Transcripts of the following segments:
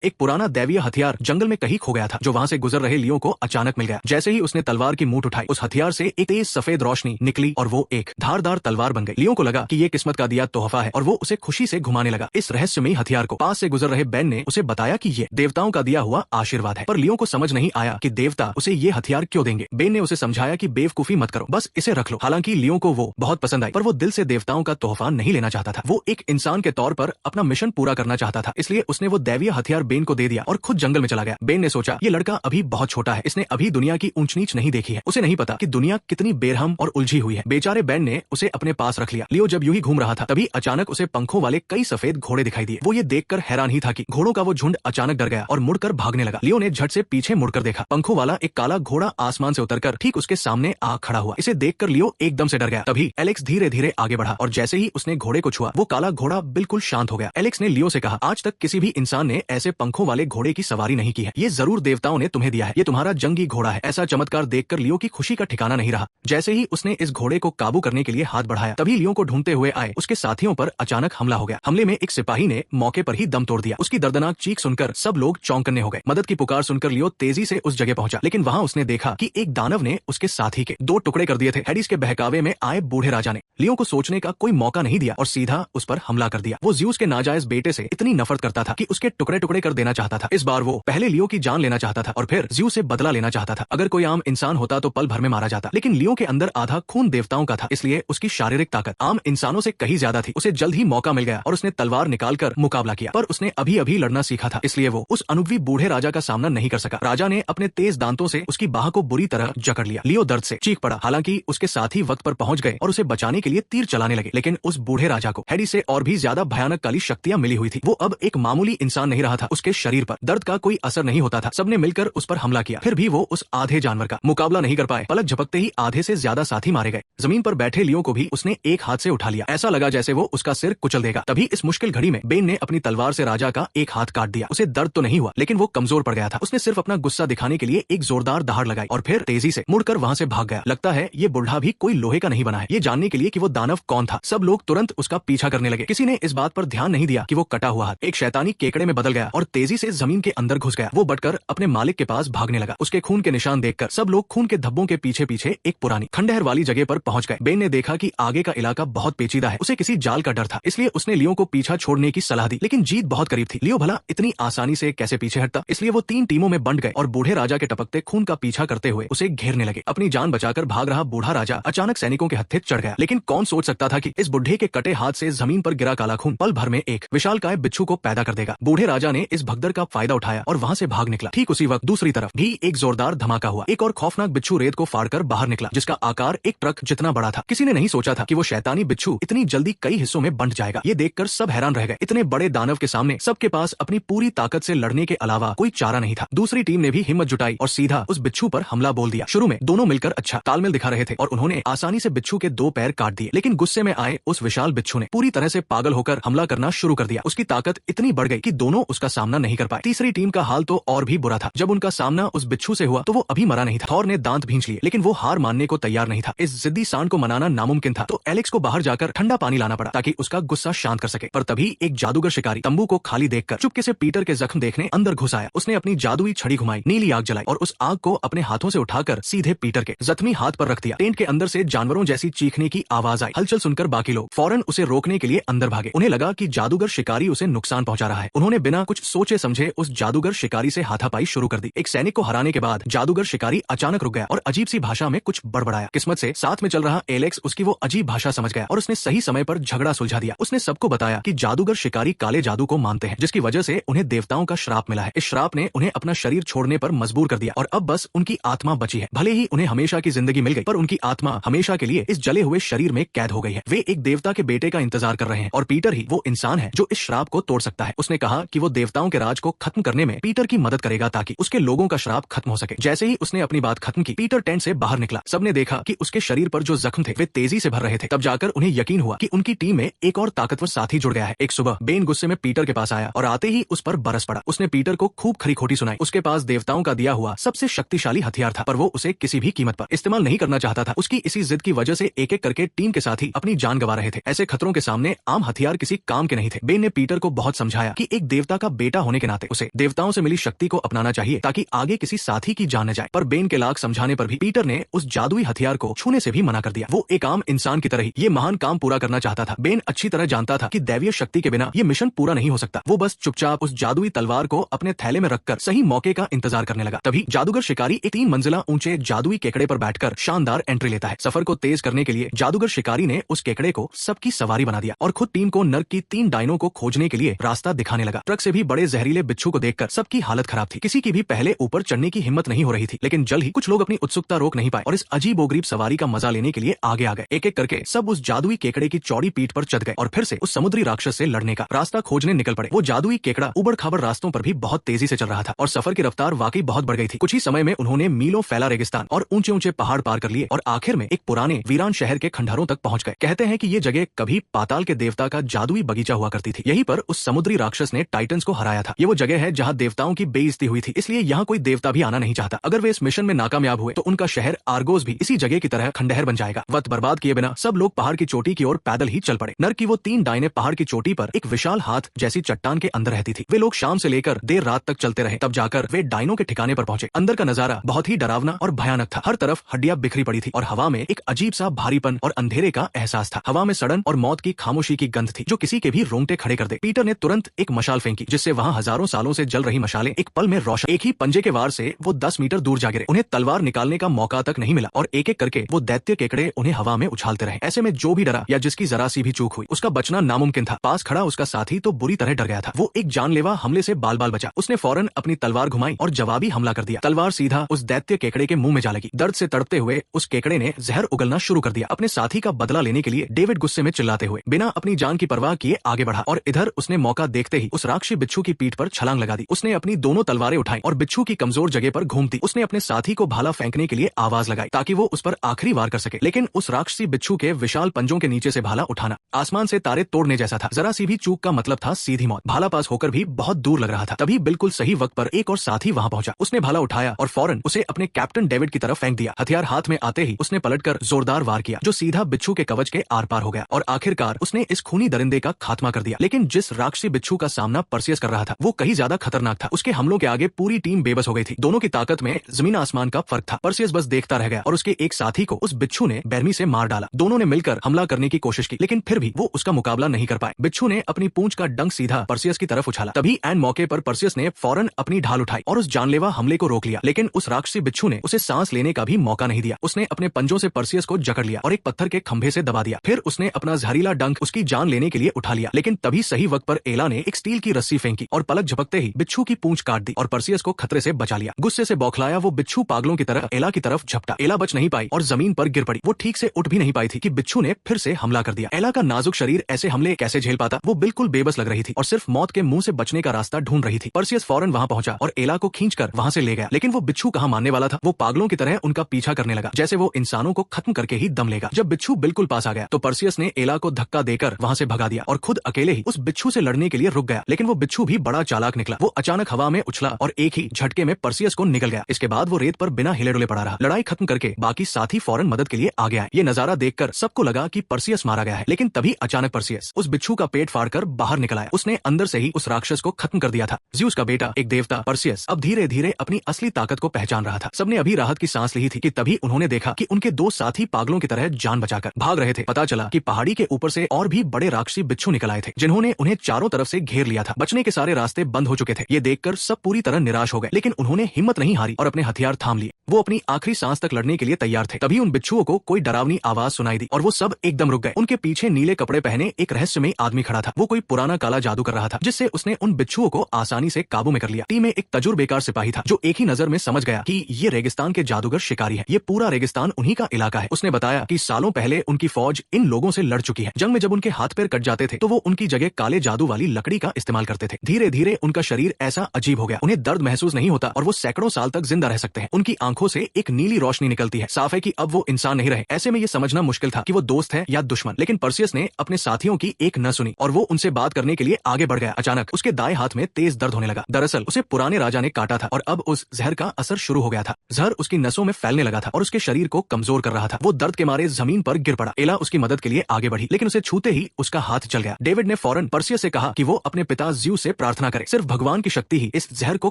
एक पुराना दैवीय हथियार जंगल में कहीं खो गया था, जो वहाँ से गुजर रहे लियो को अचानक मिल गया। जैसे ही उसने तलवार की मूठ उठाई, उस हथियार से एक तेज सफेद रोशनी निकली और वो एक धारदार तलवार बन गई। लियो को लगा कि ये किस्मत का दिया तोहफा है और वो उसे खुशी से घुमाने लगा। इस रहस्यमयी हथियार को पास से गुजर रहे बेन ने उसे बताया कि ये देवताओं का दिया हुआ आशीर्वाद है, पर लियो को समझ नहीं आया कि देवता उसे ये हथियार क्यों देंगे। बेन ने उसे समझाया कि बेवकूफी मत करो, बस इसे रख लो। हालांकि लियो को वो बहुत पसंद आई, पर वो दिल से देवताओं का तोहफा नहीं लेना चाहता था। वो एक इंसान के तौर पर अपना मिशन पूरा करना चाहता था, इसलिए उसने वो दैवीय हथियार बेन को दे दिया और खुद जंगल में चला गया। बेन ने सोचा ये लड़का अभी बहुत छोटा है, इसने अभी दुनिया की ऊंच नीच नहीं देखी है, उसे नहीं पता कि दुनिया कितनी बेरहम और उलझी हुई है। बेचारे बेन ने उसे अपने पास रख लिया। लियो जब यूं ही घूम रहा था, तभी अचानक उसे पंखों वाले कई सफेद घोड़े दिखाई दिए। वो ये देखकर हैरान ही था कि घोड़ों का वो झुंड अचानक डर गया और मुड़कर भागने लगा। लियो ने झट से पीछे मुड़कर देखा, पंखों वाला एक काला घोड़ा आसमान से उतरकर ठीक उसके सामने आ खड़ा हुआ। इसे देखकर लियो एकदम से डर गया। तभी एलेक्स धीरे धीरे आगे बढ़ा और जैसे ही उसने घोड़े को छुआ, वो काला घोड़ा बिल्कुल शांत हो गया। एलेक्स ने लियो से कहा, आज तक किसी भी इंसान ने ऐसे पंखों वाले घोड़े की सवारी नहीं की है, ये जरूर देवताओं ने तुम्हें दिया है, ये तुम्हारा जंगी घोड़ा है। ऐसा चमत्कार देखकर लियो की खुशी का ठिकाना नहीं रहा। जैसे ही उसने इस घोड़े को काबू करने के लिए हाथ बढ़ाया, तभी लियो को ढूंढते हुए आए उसके साथियों पर अचानक हमला हो गया। हमले में एक सिपाही ने मौके पर ही दम तोड़ दिया। उसकी दर्दनाक चीख सुनकर सब लोग चौंकन्ने हो गए। मदद की पुकार सुनकर लियो तेजी से उस जगह पहुंचा, लेकिन वहां उसने देखा कि एक दानव ने उसके साथी के 2 टुकड़े कर दिए थे। हेडिस के बहकावे में आए बूढ़े राजा ने लियो को सोचने का कोई मौका नहीं दिया और सीधा उस पर हमला कर दिया। वो ज़्यूस के नाजायज बेटे से इतनी नफरत करता था कि उसके टुकड़े टुकड़े कर देना चाहता था। इस बार वो पहले लियो की जान लेना चाहता था और फिर ज़्यूस से बदला लेना चाहता था। अगर कोई आम इंसान होता तो पल भर में मारा जाता, लेकिन लियो के अंदर आधा खून देवताओं का था, इसलिए उसकी शारीरिक ताकत आम इंसानों से कहीं ज्यादा थी। उसे जल्द ही मौका मिल गया और उसने तलवार निकालकर मुकाबला किया, पर उसने अभी अभी लड़ना सीखा था, इसलिए वो उस अनुभवी बूढ़े राजा का सामना नहीं कर सका। राजा ने अपने तेज दांतों से उसकी बाह को बुरी तरह जकड़ लिया। लियो दर्द से चीख पड़ा। हालांकि उसके साथी वक्त पर पहुंच गए और उसे बचाने के लिए तीर चलाने लगे, लेकिन उस बूढ़े राजा को हेडिस से और भी ज्यादा भयानक काली शक्तियां मिली हुई थी। वो अब एक मामूली इंसान नहीं रहा था। उसके शरीर पर दर्द का कोई असर नहीं होता था। सबने मिलकर उस पर हमला किया, फिर भी वो उस आधे जानवर का मुकाबला नहीं कर पाए। पलक झपकते ही आधे से ज्यादा साथी मारे गए। जमीन पर बैठे लियो को भी उसने एक हाथ से उठा लिया। ऐसा लगा जैसे वो उसका सिर कुचल देगा। तभी इस मुश्किल घड़ी में बेन ने अपनी तलवार से राजा का एक हाथ काट दिया। उसे दर्द तो नहीं हुआ, लेकिन वो कमजोर पड़ गया था। उसने सिर्फ अपना गुस्सा दिखाने के लिए एक जोरदार दहाड़ लगाई और फिर तेजी से मुड़कर वहां से भाग गया। लगता है ये बुढ़ा भी कोई लोहे का नहीं बना है। ये जानने के लिए कि वो दानव कौन था, सब लोग तुरंत उसका पीछा करने लगे। किसी ने इस बात पर ध्यान नहीं दिया कि वो कटा हुआ हाथ एक शैतानी केकड़े में बदल गया और तेजी से जमीन के अंदर घुस गया। वो बटकर अपने मालिक के पास भागने लगा। उसके खून के निशान देखकर सब लोग खून के धब्बों के पीछे पीछे एक पुरानी खंडहर वाली जगह पर पहुंच गए। बेन ने देखा कि आगे का इलाका बहुत पेचीदा है। उसे किसी जाल का डर था, इसलिए उसने लियो को पीछा छोड़ने की सलाह दी, लेकिन जीत बहुत करीब थी। लियो भला इतनी आसानी से कैसे पीछे हटता, इसलिए वो 3 टीमों में बंट गए और बूढ़े राजा के टपकते खून का पीछा करते हुए उसे घेरने लगे। अपनी जान बचाकर भाग रहा बूढ़ा राजा अचानक सैनिकों के हत्थे चढ़ गया, लेकिन कौन सोच सकता था कि इस बुढ़े के कटे हाथ से जमीन पर गिरा काला खून पल भर में एक विशालकाय बिच्छू को पैदा कर देगा। बूढ़े राजा ने इस भगदड़ का फायदा उठाया और वहां से भाग निकला। ठीक उसी वक्त दूसरी तरफ भी एक जोरदार धमाका हुआ। एक और खौफनाक बिच्छू रेत को फाड़कर बाहर निकला, जिसका आकार एक ट्रक जितना बड़ा था। किसी ने नहीं सोचा था कि वो शैतानी बिच्छू इतनी जल्दी कई हिस्सों में बंट जाएगा। ये देखकर सब हैरान रह गए। इतने बड़े दानव के सामने सबके पास अपनी पूरी ताकत से लड़ने के अलावा कोई चारा नहीं था। दूसरी टीम ने भी हिम्मत जुटाई और सीधा उस बिच्छू पर हमला बोल दिया। शुरू में दोनों मिलकर अच्छा तालमेल दिखा रहे थे और उन्होंने आसानी से बिच्छू के 2 पैर काट दिए, लेकिन गुस्से में आए उस विशाल बिच्छू ने पूरी तरह से पागल होकर हमला करना शुरू कर दिया। उसकी ताकत इतनी बढ़ गई कि दोनों उसका सामना नहीं कर पाए। तीसरी टीम का हाल तो और भी बुरा था। जब उनका सामना उस बिच्छू से हुआ तो वो अभी मरा नहीं था। थॉर ने दांत भींच लिए, लेकिन वो हार मानने को तैयार नहीं था। इस जिद्दी सांड को मनाना नामुमकिन था, तो एलेक्स को बाहर जाकर ठंडा पानी लाना पड़ा ताकि उसका गुस्सा शांत कर सके। पर तभी एक जादूगर शिकारी तंबू को खाली देखकर चुपके से पीटर के जख्म देखने अंदर घुस आया। उसने अपनी जादुई छड़ी घुमाई, नीली आग जलाई और उस आग को अपने हाथों से उठाकर सीधे पीटर के जख्मी हाथ पर रख दिया। टेंट के अंदर से जानवरों जैसी चीखने की आवाज आई। हलचल सुनकर बाकी लोग फौरन उसे रोकने के लिए अंदर भागे। उन्हें लगा कि जादूगर शिकारी उसे नुकसान पहुंचा रहा है। उन्होंने बिना कुछ सोचे समझे उस जादूगर शिकारी से हाथापाई शुरू कर दी। एक सैनिक को हराने के बाद जादूगर शिकारी अचानक रुक गया और अजीब सी भाषा में कुछ बड़बड़ाया। किस्मत से साथ में चल रहा एलेक्स उसकी वो अजीब भाषा समझ गया और उसने सही समय पर झगड़ा सुलझा दिया। उसने सबको बताया कि जादूगर शिकारी काले जादू को मानते हैं, जिसकी वजह से उन्हें देवताओं का श्राप मिला है। इस श्राप ने उन्हें अपना शरीर छोड़ने पर मजबूर कर दिया और अब बस उनकी आत्मा बची है। भले ही उन्हें हमेशा की जिंदगी मिल गई, पर उनकी आत्मा हमेशा के लिए इस जले हुए शरीर में कैद हो गई है। वे एक देवता के बेटे का इंतजार कर रहे हैं और पीटर ही वो इंसान है जो इस श्राप को तोड़ सकता है। उसने कहा कि वो देवताओं के राज को खत्म करने में पीटर की मदद करेगा ताकि उसके लोगों का श्राप खत्म हो सके। जैसे ही उसने अपनी बात खत्म की, पीटर टेंट से बाहर निकला। सबने देखा कि उसके शरीर पर जो जख्म थे वे तेजी से भर रहे थे। तब जाकर उन्हें यकीन हुआ कि उनकी टीम में एक और ताकतवर साथी जुड़ गया है। एक सुबह बेन गुस्से में पीटर के पास आया और आते ही उस पर बरस पड़ा। उसने पीटर को खूब खरी खोटी सुनाई। उसके पास देवताओं का दिया हुआ सबसे शक्तिशाली हथियार था, पर वो उसे किसी भी कीमत पर इस्तेमाल नहीं करना चाहता था। उसकी इसी जिद की वजह से एक एक करके टीम के साथी अपनी जान गंवा रहे थे। ऐसे खतरों के सामने आम हथियार किसी काम के नहीं थे। बेन ने पीटर को बहुत समझाया कि एक देवता का बेटा होने के नाते उसे देवताओं से मिली शक्ति को अपनाना चाहिए ताकि आगे किसी साथी की जान न जाए। पर बेन के लाख समझाने पर भी पीटर ने उस जादुई हथियार को छूने से भी मना कर दिया। वो एक आम इंसान की तरह ही ये महान काम पूरा करना चाहता था। बेन अच्छी तरह जानता था कि दैवीय शक्ति के बिना ये मिशन पूरा नहीं हो सकता। वो बस चुपचाप उस जादुई तलवार को अपने थैले में रखकर सही मौके का इंतजार करने लगा। तभी जादूगर शिकारी एक 3 मंजिला ऊंचे जादुई केकड़े पर बैठकर शानदार एंट्री लेता है। सफर को तेज करने के लिए जादूगर शिकारी ने उस केकड़े को सबकी सवारी बना दिया और खुद टीम को नर्क की 3 डायनों को खोजने के लिए रास्ता दिखाने लगा। ट्रक से भी बड़े जहरीले बिच्छू को देखकर सबकी हालत खराब थी। किसी की भी पहले ऊपर चढ़ने की हिम्मत नहीं हो रही थी, लेकिन जल्द ही कुछ लोग अपनी उत्सुकता रोक नहीं पाए और इस अजीबोगरीब सवारी का मजा लेने के लिए आगे आ गए। एक एक करके सब उस जादुई केकड़े की चौड़ी पीठ पर चढ़ गए और फिर से उस समुद्री राक्षस से लड़ने का रास्ता खोजने निकल पड़े। वो जादुई केकड़ा उबड़ खाबड़ रास्तों पर भी बहुत तेजी से चल रहा था और सफर की रफ्तार वाकई बहुत बढ़ गई थी। कुछ ही समय में उन्होंने मीलों फैला रेगिस्तान और ऊंचे ऊंचे पहाड़ पार कर लिए और आखिर में एक पुराने वीरान शहर के खंडहरों तक पहुंच गए। कहते हैं कि ये जगह कभी पाताल के देवता का जादुई बगीचा हुआ करती थी। यहीं पर उस समुद्री राक्षस ने टाइटन्स को हराया था। ये वो जगह है जहां देवताओं की बेइज्जती हुई थी, इसलिए यहाँ कोई देवता भी आना नहीं चाहता। अगर वे इस मिशन में नाकामयाब हुए तो उनका शहर आर्गोस भी इसी जगह की तरह खंडहर बन जाएगा। वक्त बर्बाद किए बिना सब लोग पहाड़ की चोटी की ओर पैदल ही चल पड़े। नर्क की वो 3 डायने पहाड़ की चोटी पर एक विशाल हाथ जैसी चट्टान के अंदर रहती थी। वे लोग शाम से लेकर देर रात तक चलते रहे, तब जाकर वे डायनों के ठिकाने पर पहुंचे। अंदर का नजारा बहुत ही डरावना और भयानक था। हर तरफ हड्डियां बिखरी पड़ी थी और हवा में एक अजीब सा भारीपन और अंधेरे का एहसास था। हवा में सड़न और मौत की खामोशी की गंध थी जो किसी के भी रोंगटे खड़े कर दे। पीटर ने तुरंत एक मशाल फेंकी, जिससे वहां हजारों सालों से जल रही मशालें एक पल में रोशन। एक ही पंजे के वार से वो 10 मीटर दूर जा गिरे। उन्हें तलवार निकालने का मौका तक नहीं मिला और एक एक करके वो दैत्य केकड़े उन्हें हवा में उछालते रहे। ऐसे में जो भी डरा या जिसकी जरा सी भी चूक हुई उसका बचना नामुमकिन था। पास खड़ा उसका साथी तो बुरी तरह डर गया था। वो एक जानलेवा हमले से बाल बाल बचा। उसने फौरन अपनी तलवार घुमाई और जवाबी हमला कर दिया। तलवार सीधा उस दैत्य केकड़े के मुंह में जा लगी। दर्द से तड़पते हुए उस केकड़े ने जहर उगलना शुरू कर दिया। अपने साथी का बदला लेने के लिए डेविड गुस्से में चिल्लाते हुए बिना अपनी जान की परवाह किए आगे बढ़ा और इधर उसने मौका देखते ही उस राक्षसी बिच्छू की पीठ पर छलांग लगा दी। उसने अपनी दोनों तलवारें उठाई और बिच्छू की कमजोर जगह पर घूम दी। उसने अपने साथी को भाला फेंकने के लिए आवाज लगाई ताकि वो उस पर आखिरी वार कर सके, लेकिन उस राक्षसी बिच्छू के विशाल पंजों के नीचे से भाला उठाना आसमान से तारे तोड़ने जैसा था। जरा सी भी चूक का मतलब था सीधी मौत। भाला पास होकर भी बहुत दूर लग रहा था। तभी बिल्कुल सही वक्त पर एक और साथी वहां पहुंचा। उसने भाला उठाया और फौरन उसे अपने कैप्टन डेविड की तरफ फेंक दिया। हथियार हाथ में आते ही उसने पलटकर जोरदार वार किया जो सीधा बिच्छू के कवच के आर पार हो गया और आखिरकार उसने इस खूनी दरिंदे का खात्मा कर दिया। लेकिन जिस राक्षसी बिच्छू का सामना परसियस कर रहा था वो कहीं ज्यादा खतरनाक था। उसके हमलों के आगे पूरी टीम बेबस हो गई थी। दोनों की ताकत में जमीन आसमान का फर्क था। परसियस बस देखता रह गया और उसके एक साथी को उस बिच्छू ने बेरमी से मार डाला। दोनों ने मिलकर हमला करने की कोशिश की, लेकिन फिर भी वो उसका मुकाबला नहीं कर पाए। बिच्छू ने अपनी पूंछ का डंक सीधा परसियस की तरफ उछाला। तभी एन मौके पर परसियस ने फौरन अपनी ढाल उठाई और उस जानलेवा हमले को रोक लिया, लेकिन उस राक्षसी बिच्छू ने उसे सांस लेने का भी मौका नहीं दिया। उसने अपने पंजों से परसियस को जकड़ लिया और एक पत्थर के खंभे से दबा दिया। फिर उसने अपना जहरीला डंक उसकी जान लेने के लिए उठा लिया, लेकिन तभी सही वक्त पर एला ने एक स्टील की रस्सी फेंकी और पलक झपकते ही बिच्छू की पूंछ काट दी और परसियस को खतरे से बचा लिया। गुस्से से बौखलाया वो बिच्छू पागलों की तरह एला की तरफ झपटा। एला बच नहीं पाई और जमीन पर गिर पड़ी। वो ठीक से उठ भी नहीं पाई थी कि बिच्छू ने फिर से हमला कर दिया। एला का नाजुक शरीर ऐसे हमले कैसे झेल पाता? वो बिल्कुल बेबस लग रही थी और सिर्फ मौत के मुंह से बचने का रास्ता ढूंढ रही थी। परसियस फौरन वहां पहुंचा और एला को खींचकर वहां से ले गया, लेकिन वो बिच्छू कहां मानने वाला था। वो पागलों की तरह उनका पीछा करने लगा जैसे वो इंसानों को खत्म करके ही दम लेगा। जब बिच्छू बिल्कुल पास आ गया तो परसियस ने एला को धक्का देकर वहां से भगा दिया और खुद अकेले ही उस बिच्छू से लड़ने के लिए रुक गया। लेकिन वो बिच्छू भी बड़ा चालाक निकला। वो अचानक हवा में उछला और एक ही झटके में परसियस को निगल गया। इसके बाद वो रेत पर बिना हिले डुले पड़ा रहा। लड़ाई खत्म करके बाकी साथी फौरन मदद के लिए आगे आए। ये नजारा देखकर सबको लगा कि परसियस मारा गया है, लेकिन तभी अचानक परसियस उस बिच्छू का पेट फाड़कर बाहर निकल आया। उसने अंदर से ही उस राक्षस को खत्म कर दिया था। ज़्यूस का बेटा, एक देवता परसियस, अब धीरे धीरे अपनी असली ताकत को पहचान रहा था। सबने अभी राहत की सांस ली थी कि तभी उन्होंने देखा कि उनके 2 साथी पागलों की तरह जान बचाकर भाग रहे थे। पता चला कि पहाड़ी के ऊपर से और भी बड़े राक्षसी बिच्छू निकल आए थे जिन्होंने उन्हें चारों तरफ से घेर लिया था। बचने के सारे रास्ते बंद हो चुके थे। ये देखकर सब पूरी तरह निराश हो गए, लेकिन उन्होंने हिम्मत नहीं हारी और अपने हथियार थाम लिए। वो अपनी आखिरी सांस तक लड़ने के लिए तैयार थे। तभी उन बिच्छुओं को कोई डरावनी आवाज सुनाई दी और वो सब एकदम रुक गए। उनके पीछे नीले कपड़े पहने एक रहस्यमयी आदमी खड़ा था। वो कोई पुराना काला जादू कर रहा था जिससे उसने उन बिच्छुओं को आसानी से काबू में कर लिया। टीम में एक तजुर्बेकार सिपाही था जो एक ही नजर में समझ गया कि ये रेगिस्तान के जादूगर शिकारी है। ये पूरा रेगिस्तान उन्हीं का इलाका है। उसने बताया कि सालों पहले उनकी फौज इन लोगों से लड़ चुकी है। जंग में जब उनके हाथ पैर कट जाते थे तो वो उनकी जगह काले जादू वाली लकड़ी का इस्तेमाल करते थे। धीरे धीरे उनका शरीर ऐसा अजीब हो गया, उन्हें दर्द महसूस नहीं होता और वो सैकड़ों साल तक जिंदा रह सकते हैं। उनकी आंखों से एक नीली रोशनी निकलती है। साफ है कि अब वो इंसान नहीं रहे। ऐसे में ये समझना मुश्किल था कि वो दोस्त है या दुश्मन, लेकिन परसियस ने अपने साथियों की एक न सुनी और वो उनसे बात करने के लिए आगे बढ़ गया। अचानक उसके दाएं हाथ में तेज दर्द होने लगा। दरअसल उसे पुराने राजा ने काटा था और अब उस जहर का असर शुरू हो गया था। जहर उसकी नसों में फैलने लगा था और उसके शरीर को कमजोर कर रहा था। वो दर्द के मारे जमीन पर गिर पड़ा। एला उसकी मदद के लिए आगे बढ़ी, लेकिन उसे छूते ही उसका हाथ जल गया। डेविड ने फौरन परसियस से कहा कि वो अपने पिता ज़्यूस से प्रार्थना करे। सिर्फ भगवान की शक्ति ही इस जहर को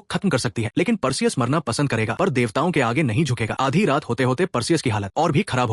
खत्म कर सकती है। लेकिन पर्सियस मरना पसंद करेगा पर देवताओं के आगे नहीं झुकेगा। आधी रात होते होते पर्सियस की हालत और भी खराब